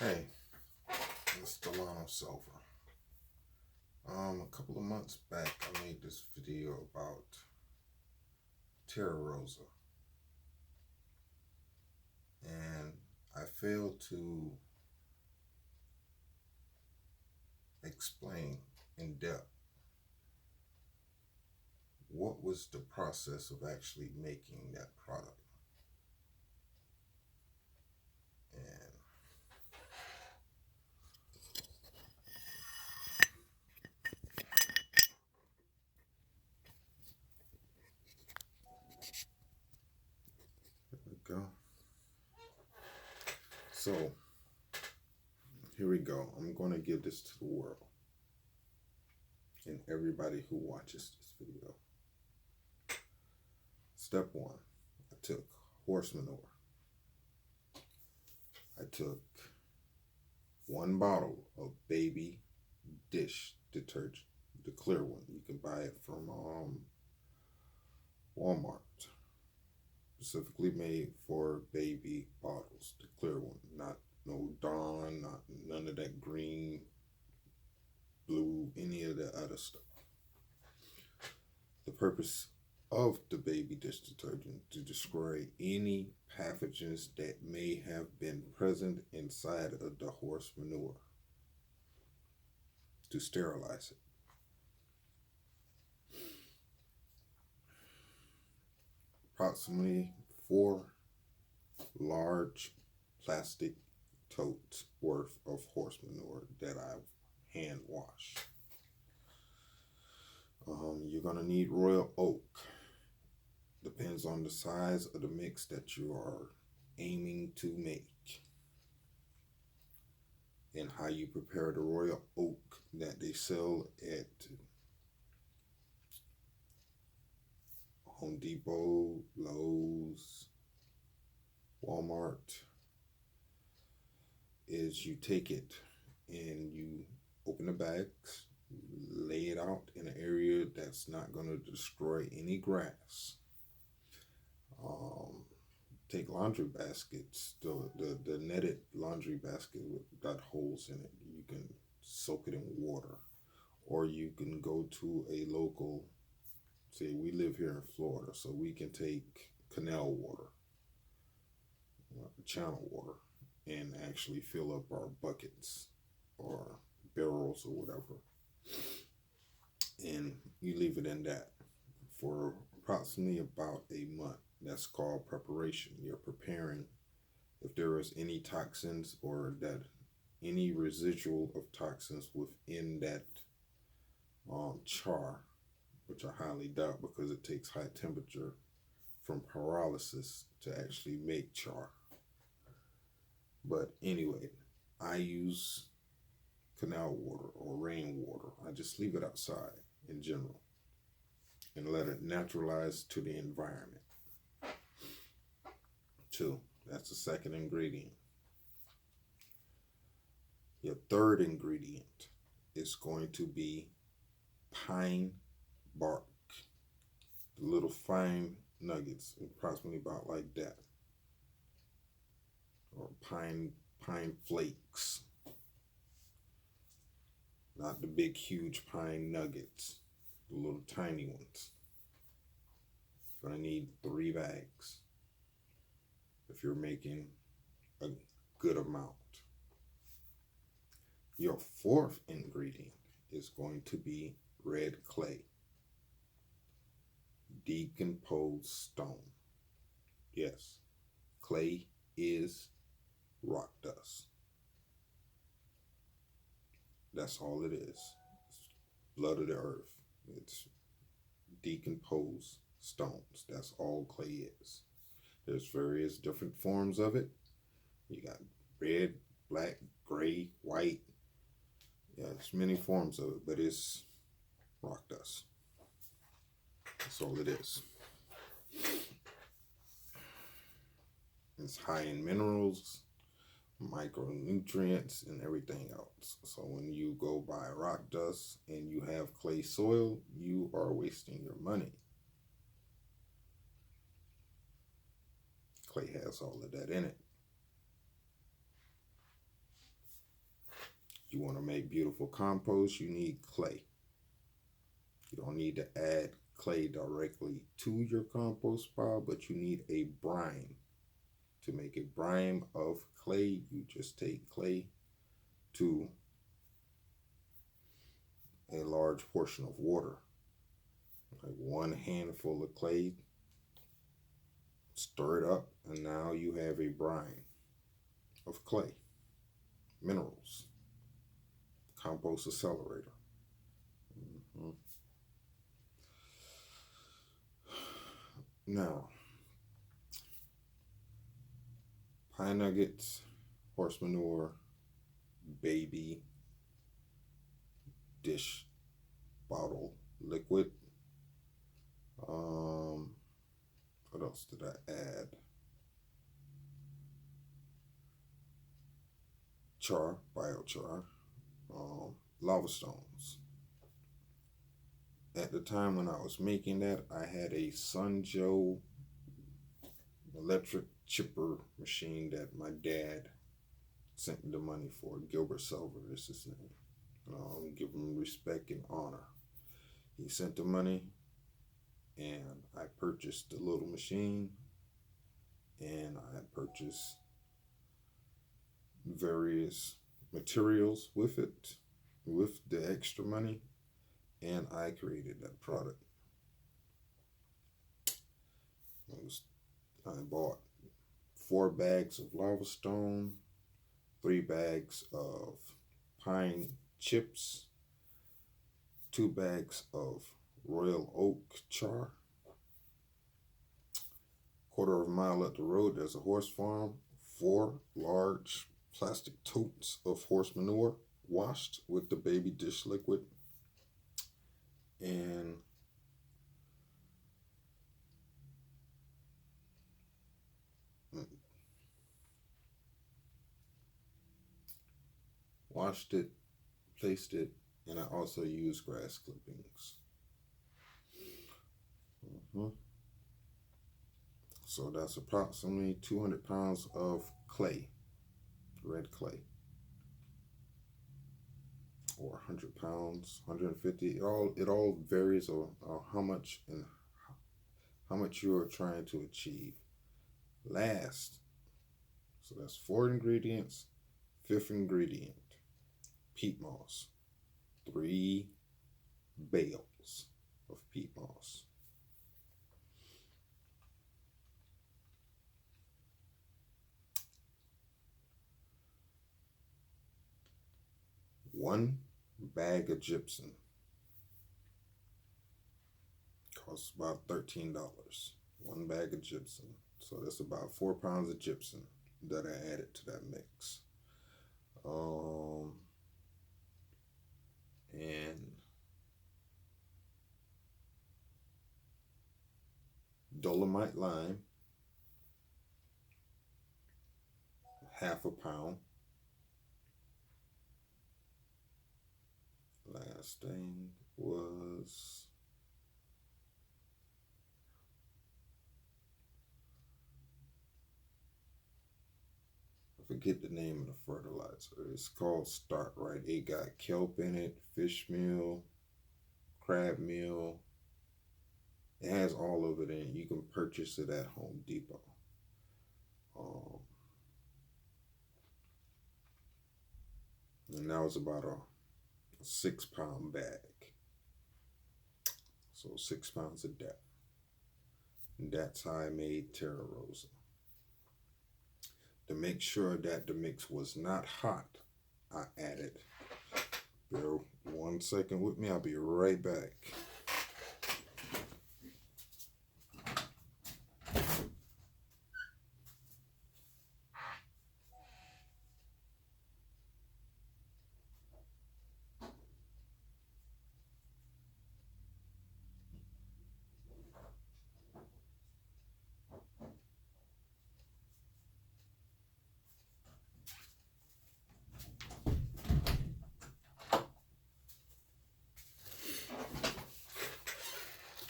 Hey, it's Delano Silver. A couple of months back, I made this video about Terra Rosa, and I failed to explain in depth what was the process of actually making that product. And there we go. So here we go. I'm going to give this to the world and everybody who watches this video. Step one, I took horse manure. I took one bottle of baby dish detergent, the clear one. You can buy it from Walmart, specifically made for baby bottles, the clear one, not no Dawn, not none of that green, blue, any of the other stuff. The purpose of the baby dish detergent to destroy any pathogens that may have been present inside of the horse manure, to sterilize it. Approximately 4 large plastic totes worth of horse manure that I've hand washed. You're going to need royal oak. Depends on the size of the mix that you are aiming to make and how you prepare the royal oak that they sell at Home Depot, Lowe's, Walmart. Is you take it and you open the bags, lay it out in an area that's not going to destroy any grass. Take laundry baskets, the netted laundry basket with got holes in it. You can soak it in water, or you can go to a local. Say we live here in Florida, so we can take canal water, channel water, and actually fill up our buckets or barrels or whatever, and you leave it in that for approximately about a month. That's called preparation. You're preparing if there is any toxins or that any residual of toxins within that char, which I highly doubt because it takes high temperature from pyrolysis to actually make char. But anyway, I use canal water or rainwater. I just leave it outside in general and let it naturalize to the environment. 2, that's the second ingredient. Your third ingredient is going to be pine bark. The little fine nuggets, approximately about like that. Or pine flakes. Not the big huge pine nuggets. The little tiny ones. You're gonna need 3 bags if you're making a good amount. Your fourth ingredient is going to be red clay, decomposed stone. Yes, clay is rock dust. That's all it is. It's blood of the earth. It's decomposed stones. That's all clay is. There's various different forms of it. You got red, black, gray, white. Yeah, there's many forms of it, but it's rock dust. That's all it is. It's high in minerals, micronutrients, and everything else. So when you go buy rock dust and you have clay soil, you are wasting your money. Clay has all of that in it. You want to make beautiful compost, you need clay. You don't need to add clay directly to your compost pile, but you need a brine. To make a brine of clay, you just take clay to a large portion of water. Like one handful of clay, stir it up, and now you have a brine of clay, minerals, compost accelerator. Mm-hmm. Now, pine nuggets, horse manure, baby, dish, bottle, liquid. What else did I add? Char, biochar, lava stones. At the time when I was making that, I had a Sunjo electric chipper machine that my dad sent me the money for. Gilbert Silver is his name. Give him respect and honor. He sent the money, and I purchased the little machine, and I purchased various materials with it, with the extra money, and I created that product. I bought 4 bags of lava stone, 3 bags of pine chips, 2 bags of royal oak char. Quarter of a mile up the road, there's a horse farm. 4 large plastic totes of horse manure washed with the baby dish liquid. And washed it, placed it, and I also used grass clippings. So that's approximately 200 pounds of clay, red clay, or 100 pounds, 150. It all varies on how much you are trying to achieve. Last, so that's 4 ingredients. 5th ingredient, peat moss, 3 bales of peat moss. One bag of gypsum costs about $13. 1 bag of gypsum. So that's about 4 pounds of gypsum that I added to that mix. And dolomite lime, 1/2 pound. Last thing was I forget the name of the fertilizer. It's called Start Right. It got kelp in it, fish meal, crab meal. It has all of it in it. You can purchase it at Home Depot. And that was about a 6-pound bag. So 6 pounds of that. And that's how I made Terra Rosa. To make sure that the mix was not hot, I added. Bear 1 second with me. I'll be right back.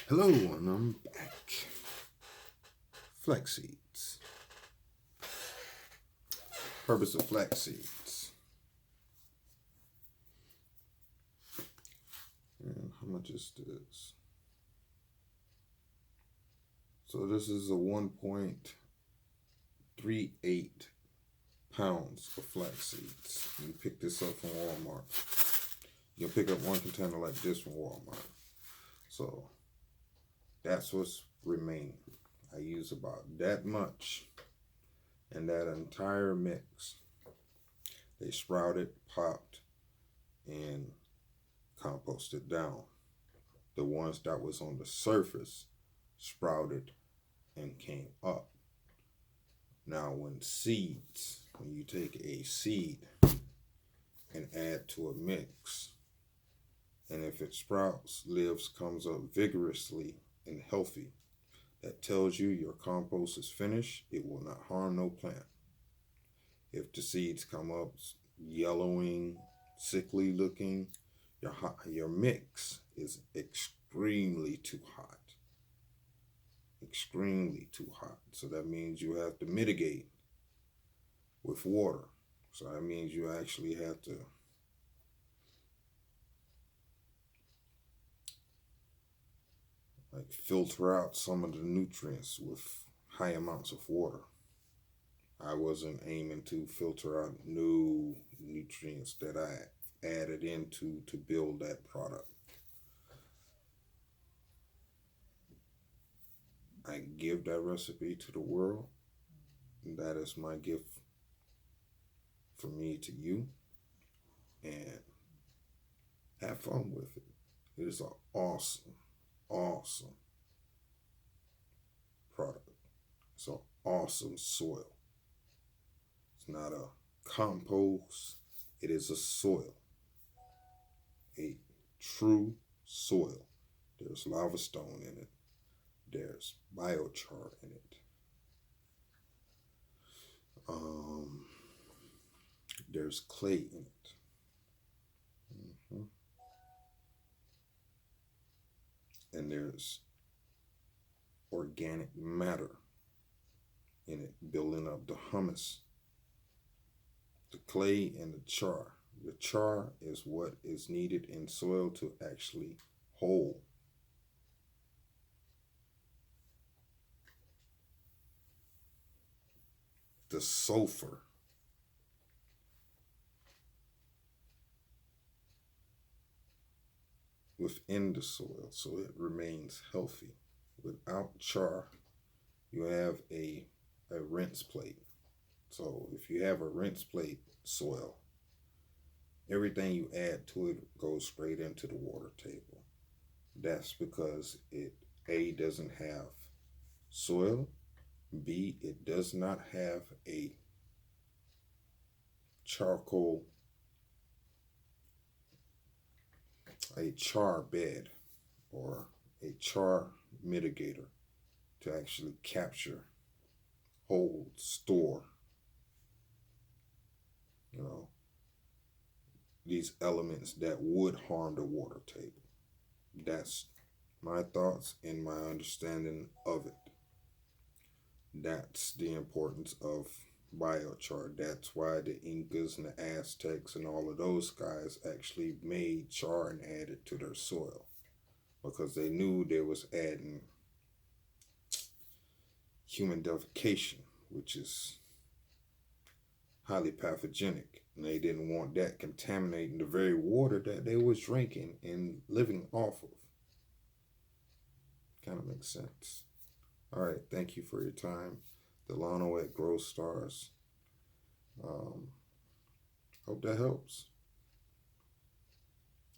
Hello, and I'm back. Flax seeds. Purpose of flax seeds. much is this? So this is a 1.38 pounds of flax seeds. You pick this up from Walmart. You'll pick up one container like this from Walmart. So that's what's remaining. I use about that much in that entire mix. They sprouted, popped, and composted down. The ones that was on the surface sprouted and came up. Now when you take a seed and add to a mix, and if it sprouts, lives, comes up vigorously and healthy, that tells you your compost is finished. It will not harm no plant. If the seeds come up yellowing, sickly looking, your mix is extremely too hot. Extremely too hot. So that means you have to mitigate with water. So that means you actually have to filter out some of the nutrients with high amounts of water. I wasn't aiming to filter out new nutrients that I added into to build that product. I give that recipe to the world. And that is my gift from me to you. And have fun with it. It is an awesome, awesome product. It's an awesome soil. It's not a compost. It is a soil. A true soil. There's lava stone in it. There's biochar in it. There's clay in it. And there's organic matter in it, building up the humus, the clay, and the char. The char is what is needed in soil to actually hold the sulfur within the soil so it remains healthy. Without char, you have a rinse plate. So if you have a rinse plate soil, everything you add to it goes straight into the water table. That's because it, A, doesn't have soil, B, it does not have a charcoal, a char bed or a char mitigator to actually capture, hold, store, these elements that would harm the water table. That's my thoughts and my understanding of it. That's the importance of biochar. That's why the Incas and the Aztecs and all of those guys actually made char and added to their soil, because they knew they was adding human defecation, which is highly pathogenic, and they didn't want that contaminating the very water that they was drinking and living off of. Kind of makes sense. All right, thank you for your time. Delano at Growstars. Hope that helps.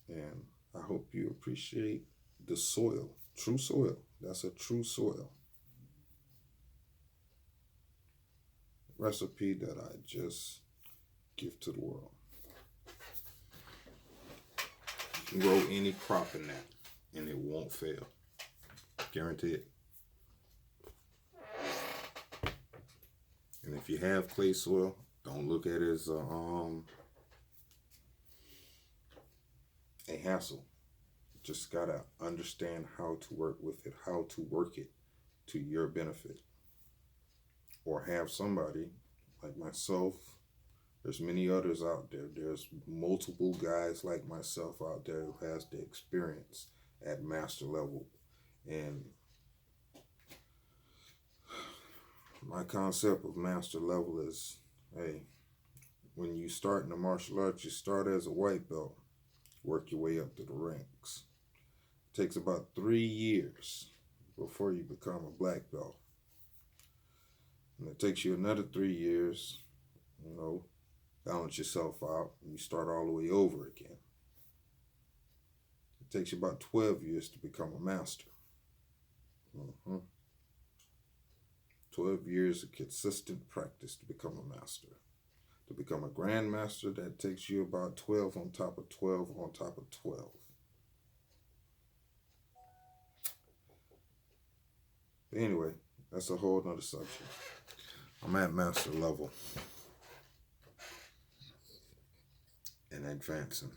And I hope you appreciate the soil. True soil. That's a true soil. Recipe that I just give to the world. You can grow any crop in that and it won't fail. Guarantee it. And if you have clay soil, don't look at it as a hassle. Just gotta understand how to work with it, how to work it to your benefit. Or have somebody like myself. There's many others out there. There's multiple guys like myself out there who has the experience at master level. And my concept of master level is, hey, when you start in the martial arts, you start as a white belt, work your way up to the ranks. It takes about 3 years before you become a black belt. And it takes you another 3 years, balance yourself out, and you start all the way over again. It takes you about 12 years to become a master. 12 years of consistent practice to become a master. To become a grandmaster, that takes you about 12 on top of 12 on top of 12. But anyway, that's a whole nother subject. I'm at master level and advancing.